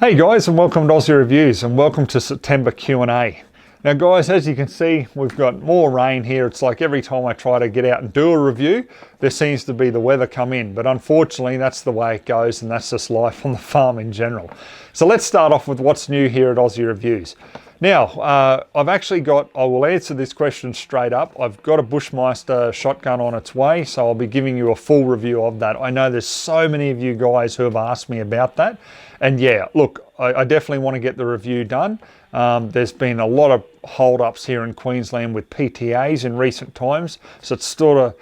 Hey guys, and welcome to Ozzie Reviews, and welcome to September Q&A. Now guys, as you can see, we've got more rain here. It's like every time I try to get out and do a review, there seems to be the weather come in. But unfortunately, that's the way it goes, and that's just life on the farm in general. So let's start off with what's new here at Ozzie Reviews. Now, I will answer this question straight up. I've got a Bushmeister shotgun on its way, so I'll be giving you a full review of that. I know there's so many of you guys who have asked me about that. And yeah, look, I definitely want to get the review done. There's been a lot of hold-ups here in Queensland with PTAs in recent times, so it's sort of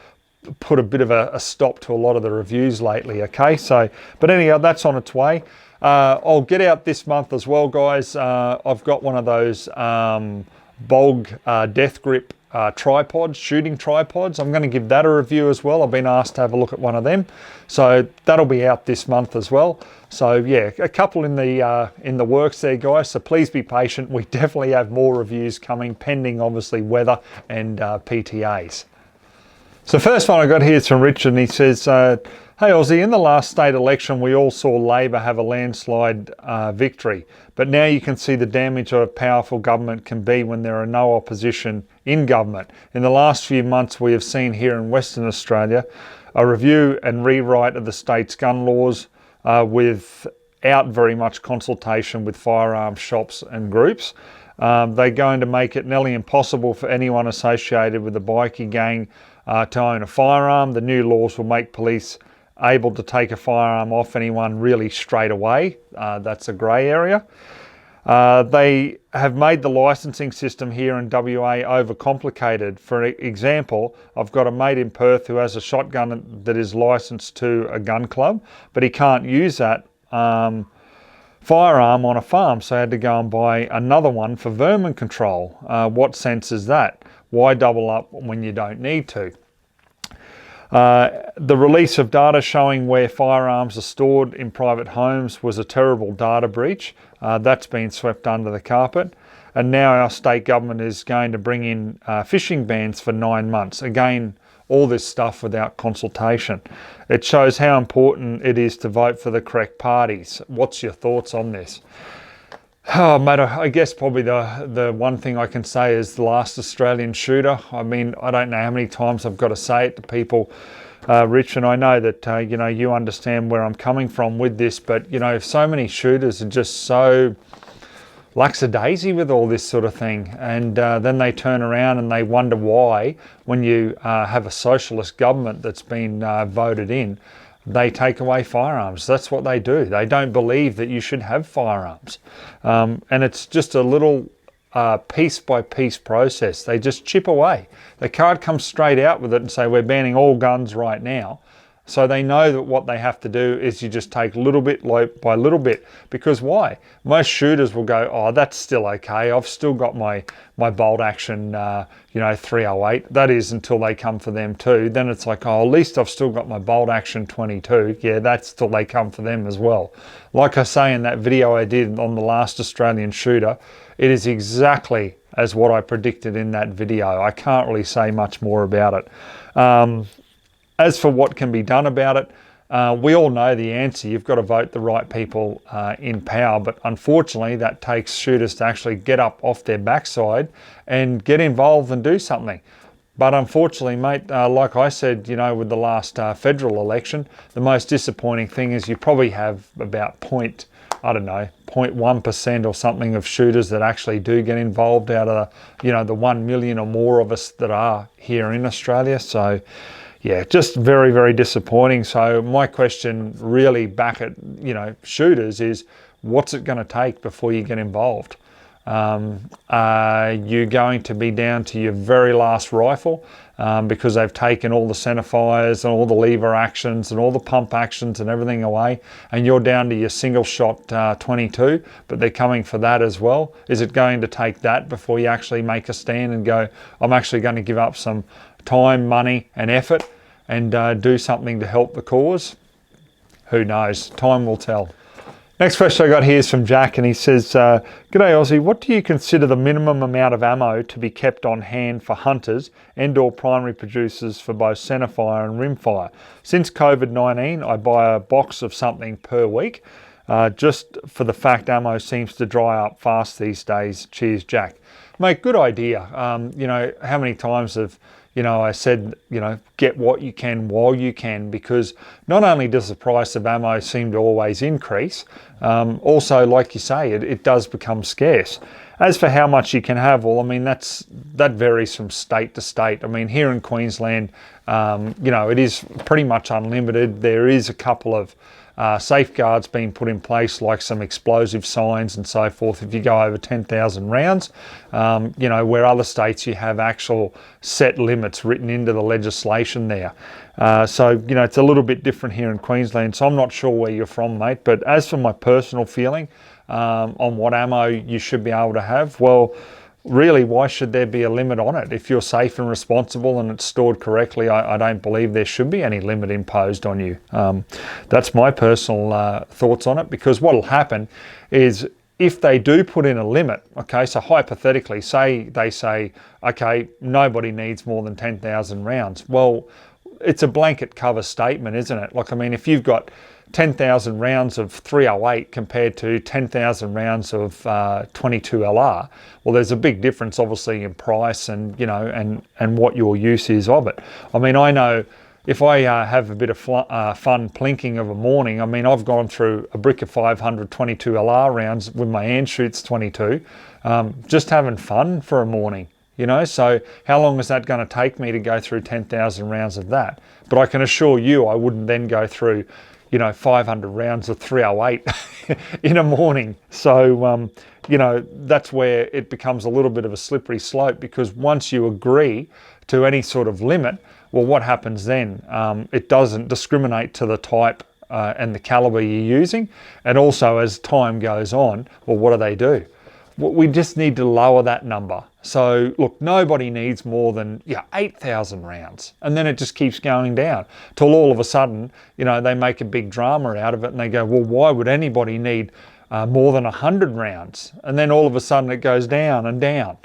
put a bit of a stop to a lot of the reviews lately, okay? So, but anyhow, that's on its way. I'll get out this month as well, guys. I've got one of those Bog Death Grip tripods, shooting tripods. I'm going to give that a review as well. I've been asked to have a look at one of them, so that'll be out this month as well. So yeah, a couple in the works there, guys, so please be patient. We definitely have more reviews coming, pending obviously weather and PTAs. So first one I got here is from Richard, and he says, hey Ozzie, in the last state election we all saw Labor have a landslide victory, but now you can see the damage a powerful government can be when there are no opposition in government. In the last few months we have seen here in Western Australia a review and rewrite of the state's gun laws without very much consultation with firearm shops and groups. They're going to make it nearly impossible for anyone associated with the bikie gang to own a firearm. The new laws will make police able to take a firearm off anyone really straight away. That's a grey area. They have made the licensing system here in WA overcomplicated. For example, I've got a mate in Perth who has a shotgun that is licensed to a gun club, but he can't use that firearm on a farm, so I had to go and buy another one for vermin control. What sense is that? Why double up when you don't need to? The release of data showing where firearms are stored in private homes was a terrible data breach. That's been swept under the carpet. And now our state government is going to bring in fishing bans for 9 months. Again, all this stuff without consultation. It shows how important it is to vote for the correct parties. What's your thoughts on this? Oh, mate, I guess probably the one thing I can say is the last Australian shooter. I mean, I don't know how many times I've got to say it to people, Rich, and I know that, you know, you understand where I'm coming from with this, but, you know, so many shooters are just so lackadaisy with all this sort of thing, and then they turn around and they wonder why, when you have a socialist government that's been voted in, they take away firearms. That's what they do. They don't believe that you should have firearms. And it's just a little piece by piece process. They just chip away. They can't come straight out with it and say, we're banning all guns right now. So they know that what they have to do is you just take little bit by little bit. Because why? Most shooters will go, oh, that's still okay. I've still got my bolt action, 308. That is until they come for them too. Then it's like, oh, at least I've still got my bolt action 22. Yeah, that's till they come for them as well. Like I say in that video I did on the last Australian shooter, it is exactly as what I predicted in that video. I can't really say much more about it. As for what can be done about it, we all know the answer. You've got to vote the right people in power, but unfortunately that takes shooters to actually get up off their backside and get involved and do something. But unfortunately, mate, like I said, you know, with the last federal election, the most disappointing thing is you probably have about 0.1% or something of shooters that actually do get involved out of the 1 million or more of us that are here in Australia. So yeah, just very, very disappointing. So my question really back at, shooters is, what's it going to take before you get involved? Are you going to be down to your very last rifle because they've taken all the centerfires and all the lever actions and all the pump actions and everything away, and you're down to your single shot 22, but they're coming for that as well? Is it going to take that before you actually make a stand and go, I'm actually going to give up some time, money and effort and do something to help the cause? Who knows? Time will tell. Next question I got here is from Jack, and he says, G'day Ozzie, what do you consider the minimum amount of ammo to be kept on hand for hunters and or primary producers for both centerfire and rimfire? Since COVID-19, I buy a box of something per week. just for the fact ammo seems to dry up fast these days. Cheers, Jack. Mate, good idea. You know, how many times have, you know, I said, you know, get what you can while you can, because not only does the price of ammo seem to always increase, also, like you say, it does become scarce. As for how much you can have, well, I mean, that varies from state to state. I mean, here in Queensland, you know, it is pretty much unlimited. There is a couple of safeguards being put in place, like some explosive signs and so forth, if you go over 10,000 rounds, you know, where other states you have actual set limits written into the legislation there. So, you know, it's a little bit different here in Queensland, so I'm not sure where you're from, mate. But as for my personal feeling on what ammo you should be able to have, well, really, why should there be a limit on it? If you're safe and responsible and it's stored correctly, I don't believe there should be any limit imposed on you. That's my personal thoughts on it, because what will happen is if they do put in a limit, okay, so hypothetically, say they say, okay, nobody needs more than 10,000 rounds. Well, it's a blanket cover statement, isn't it? Like, I mean, if you've got 10,000 rounds of 308 compared to 10,000 rounds of 22 LR, well, there's a big difference, obviously, in price and, you know, and what your use is of it. I mean, I know if I have a bit of fun plinking of a morning, I mean, I've gone through a brick of 500 22 LR rounds with my Anschutz 22, just having fun for a morning. You know, so how long is that going to take me to go through 10,000 rounds of that? But I can assure you I wouldn't then go through, you know, 500 rounds of 308 in a morning. So, you know, that's where it becomes a little bit of a slippery slope, because once you agree to any sort of limit, well, what happens then? It doesn't discriminate to the type and the caliber you're using. And also, as time goes on, well, what do? We just need to lower that number. So look, nobody needs more than 8,000 rounds, and then it just keeps going down till all of a sudden, you know, they make a big drama out of it and they go, well, why would anybody need more than 100 rounds? And then all of a sudden it goes down and down,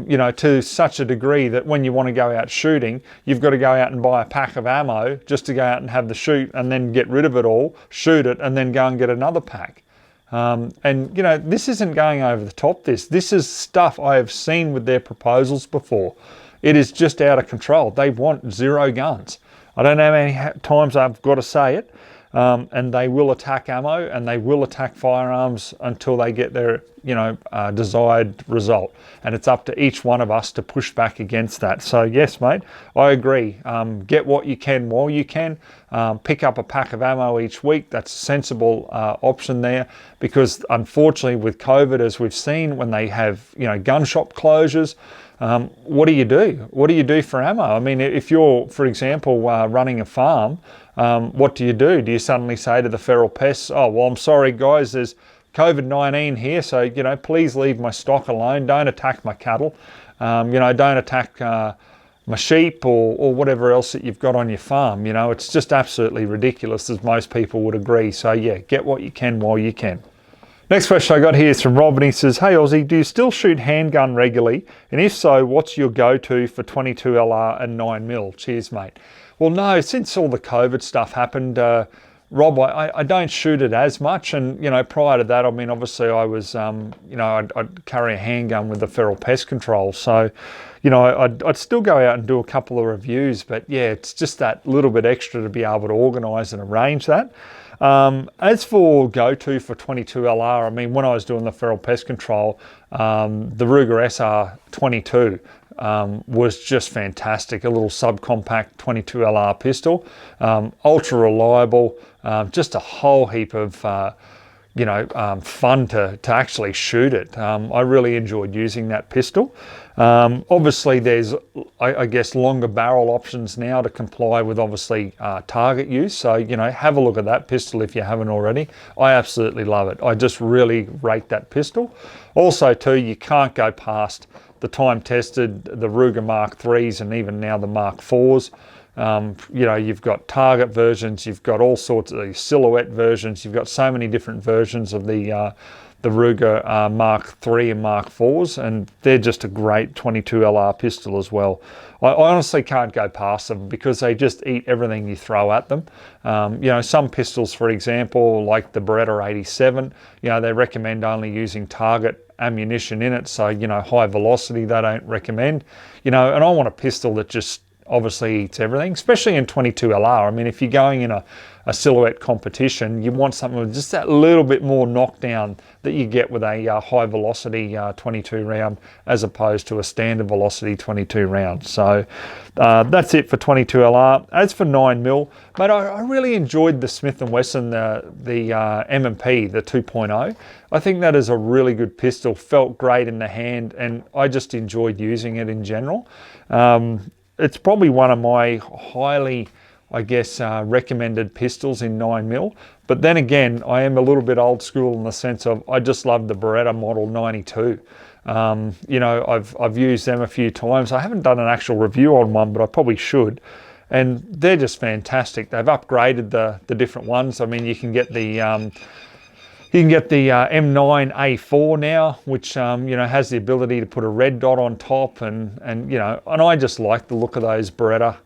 you know, to such a degree that when you want to go out shooting, you've got to go out and buy a pack of ammo just to go out and have the shoot and then get rid of it all, shoot it, and then go and get another pack. And, you know, this isn't going over the top. This is stuff I have seen with their proposals before. It is just out of control. They want zero guns. I don't know how many times I've got to say it. And they will attack ammo and they will attack firearms until they get their, you know, desired result. And it's up to each one of us to push back against that. So yes, mate, I agree. Get what you can while you can. Pick up a pack of ammo each week. That's a sensible option there, because unfortunately with COVID, as we've seen, when they have, you know, gun shop closures, what do you do? What do you do for ammo? I mean, if you're, for example, running a farm, what do? Do you suddenly say to the feral pests, oh, well, I'm sorry, guys, there's COVID-19 here, so, you know, please leave my stock alone. Don't attack my cattle. You know, don't attack my sheep or whatever else that you've got on your farm. You know, it's just absolutely ridiculous, as most people would agree. So, yeah, get what you can while you can. Next question I got here is from Rob, and he says, hey Ozzie, do you still shoot handgun regularly? And if so, what's your go-to for 22 LR and 9mm? Cheers, mate. Well, no, since all the COVID stuff happened, Rob, I don't shoot it as much. And, you know, prior to that, I mean, obviously I was, you know, I'd carry a handgun with the feral pest control. So, you know, I'd still go out and do a couple of reviews. But yeah, it's just that little bit extra to be able to organise and arrange that. As for go-to for 22 LR, I mean, when I was doing the feral pest control, the Ruger SR22 was just fantastic. A little subcompact 22 LR pistol, ultra reliable, just a whole heap of you know, fun to actually shoot it. I really enjoyed using that pistol. Obviously there's, I guess, longer barrel options now to comply with, obviously, target use. So, you know, have a look at that pistol if you haven't already. I absolutely love it. I just really rate that pistol. Also too, you can't go past the time tested, the Ruger Mark IIIs and even now the Mark IVs. You know, you've got target versions, you've got all sorts of these silhouette versions, you've got so many different versions of the Ruger Mark III and Mark IVs, and they're just a great 22 LR pistol as well. I honestly can't go past them because they just eat everything you throw at them. You know, some pistols, for example, like the Beretta 87, you know, they recommend only using target ammunition in it, so, you know, high velocity they don't recommend. You know, and I want a pistol that just obviously eats everything, especially in 22 LR. I mean, if you're going in a silhouette competition, you want something with just that little bit more knockdown that you get with a high velocity 22 round as opposed to a standard velocity 22 round. So that's it for 22 LR. As for 9mm, mate, I really enjoyed the Smith & Wesson, the M&P, the 2.0. I think that is a really good pistol, felt great in the hand, and I just enjoyed using it in general. It's probably one of my highly, I guess, recommended pistols in 9mm. But then again, I am a little bit old school in the sense of I just love the Beretta Model 92. You know, I've used them a few times. I haven't done an actual review on one, but I probably should. And they're just fantastic. They've upgraded the different ones. I mean, you can get the M9A4 now, which you know, has the ability to put a red dot on top, and you know, and I just like the look of those Beretta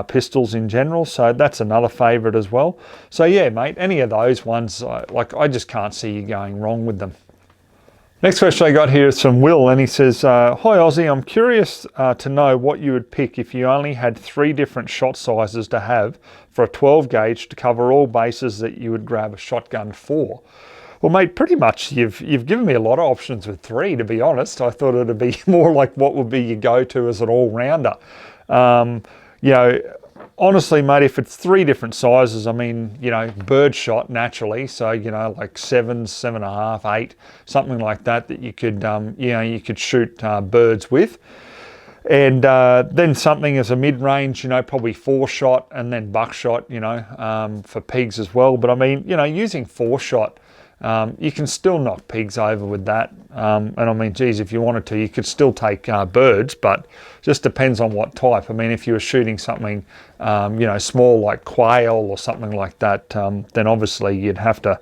pistols in general, so that's another favourite as well. So yeah, mate, any of those ones, I just can't see you going wrong with them. Next question I got here is from Will, and he says, hi Ozzie, I'm curious to know what you would pick if you only had 3 different shot sizes to have for a 12 gauge to cover all bases that you would grab a shotgun for. Well, mate, pretty much you've given me a lot of options with 3, to be honest. I thought it'd be more like what would be your go-to as an all-rounder. You know, honestly, mate, if it's 3 different sizes, I mean, you know, bird shot naturally, so, you know, like 7, 7.5, 8, something like that you could, you know, you could shoot birds with. And then something as a mid-range, you know, probably 4-shot, and then buckshot, you know, for pigs as well. But I mean, you know, using 4-shot, you can still knock pigs over with that. And I mean, geez, if you wanted to, you could still take birds, but just depends on what type. I mean, if you were shooting something, you know, small like quail or something like that, then obviously you'd have to,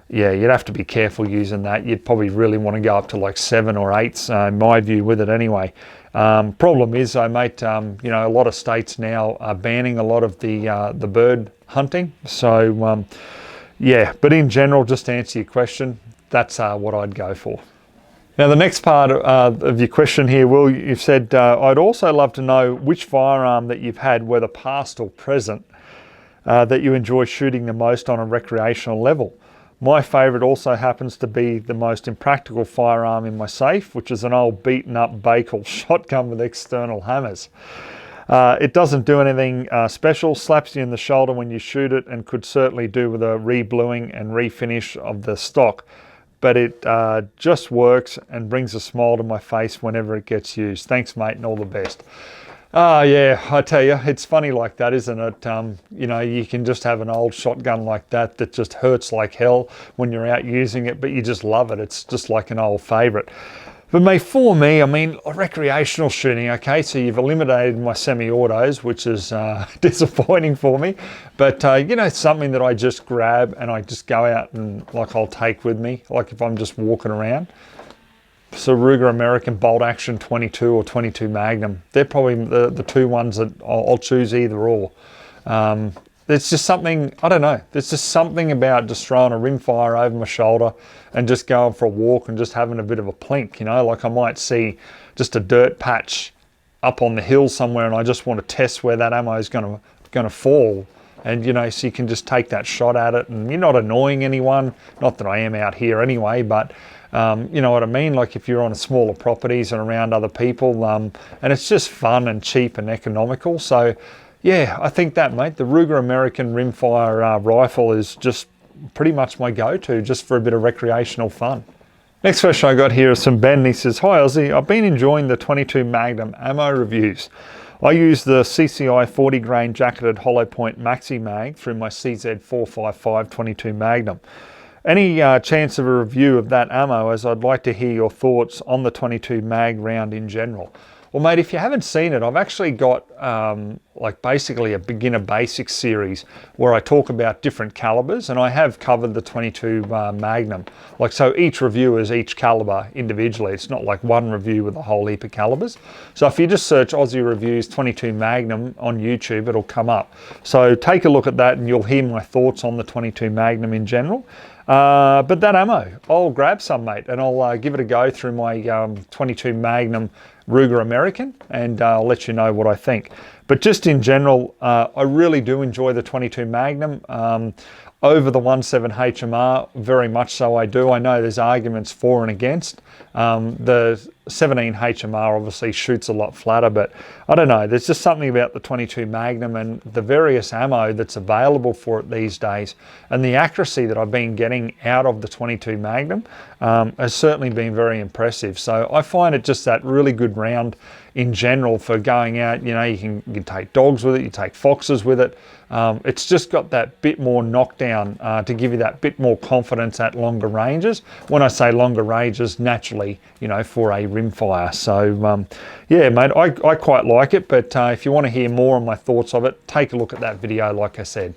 yeah, you'd have to be careful using that. You'd probably really want to go up to like 7 or 8s, in my view, with it anyway. Problem is, though, mate, you know, a lot of states now are banning a lot of the bird hunting. So, yeah, but in general, just to answer your question, that's what I'd go for. Now, the next part of your question here, Will, you've said, I'd also love to know which firearm that you've had, whether past or present, that you enjoy shooting the most on a recreational level. My favourite also happens to be the most impractical firearm in my safe, which is an old beaten up Bakel shotgun with external hammers. It doesn't do anything special, slaps you in the shoulder when you shoot it, and could certainly do with a re-bluing and refinish of the stock. But it just works and brings a smile to my face whenever it gets used. Thanks, mate, and all the best. Yeah, I tell you, it's funny like that, isn't it? You know, you can just have an old shotgun like that that just hurts like hell when you're out using it, but you just love it. It's just like an old favourite. But mate, for me, I mean, recreational shooting, okay, so you've eliminated my semi-autos, which is disappointing for me. But, you know, something that I just grab and I just go out and, like, I'll take with me, like if I'm just walking around. So Ruger American Bolt Action 22 or 22 Magnum, they're probably the 2 ones that I'll choose either or. There's just something, I don't know, there's just something about just throwing a rimfire over my shoulder and just going for a walk and just having a bit of a plink, you know, like I might see just a dirt patch up on the hill somewhere and I just want to test where that ammo is going to fall. And, you know, so you can just take that shot at it and you're not annoying anyone. Not that I am out here anyway, but you know what I mean? Like if you're on smaller properties and around other people, and it's just fun and cheap and economical. So, yeah, I think that, mate, the Ruger American rimfire rifle is just pretty much my go-to just for a bit of recreational fun. Next question I got here is from Ben. He says, hi Ozzie, I've been enjoying the 22 Magnum ammo reviews. I use the CCI 40 grain jacketed hollow point maxi mag through my CZ455 22 Magnum. Any chance of a review of that ammo, as I'd like to hear your thoughts on the 22 mag round in general? Well, mate, if you haven't seen it, I've actually got like basically a beginner basics series where I talk about different calibers, and I have covered the 22 Magnum. Like, so each review is each caliber individually. It's not like one review with a whole heap of calibers. So if you just search Ozzie Reviews 22 Magnum on YouTube, it'll come up. So take a look at that and you'll hear my thoughts on the 22 Magnum in general. But that ammo, I'll grab some, mate, and I'll give it a go through my 22 Magnum Ruger American, and I'll let you know what I think. But just in general, I really do enjoy the 22 Magnum over the 17 HMR, very much so I do. I know there's arguments for and against. The 17 HMR obviously shoots a lot flatter, but I don't know, there's just something about the 22 Magnum and the various ammo that's available for it these days, and the accuracy that I've been getting out of the 22 Magnum has certainly been very impressive. So I find it just that really good round in general for going out. You know, you can take dogs with it, you take foxes with it. It's just got that bit more knockdown to give you that bit more confidence at longer ranges. When I say longer ranges, naturally, you know, for a rimfire. So yeah, mate, I quite like it, but if you want to hear more on my thoughts of it, take a look at that video, like I said.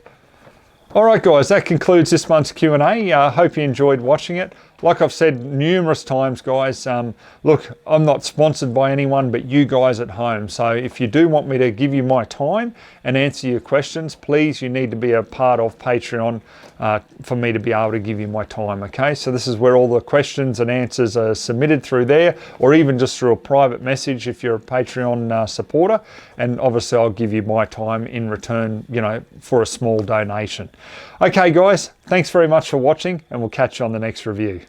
All right, guys, that concludes this month's Q&A. Hope you enjoyed watching it. Like I've said numerous times, guys, look, I'm not sponsored by anyone but you guys at home. So if you do want me to give you my time and answer your questions, please, you need to be a part of Patreon for me to be able to give you my time, okay? So this is where all the questions and answers are submitted through there, or even just through a private message if you're a Patreon supporter. And obviously I'll give you my time in return, you know, for a small donation. Okay, guys, thanks very much for watching, and we'll catch you on the next review.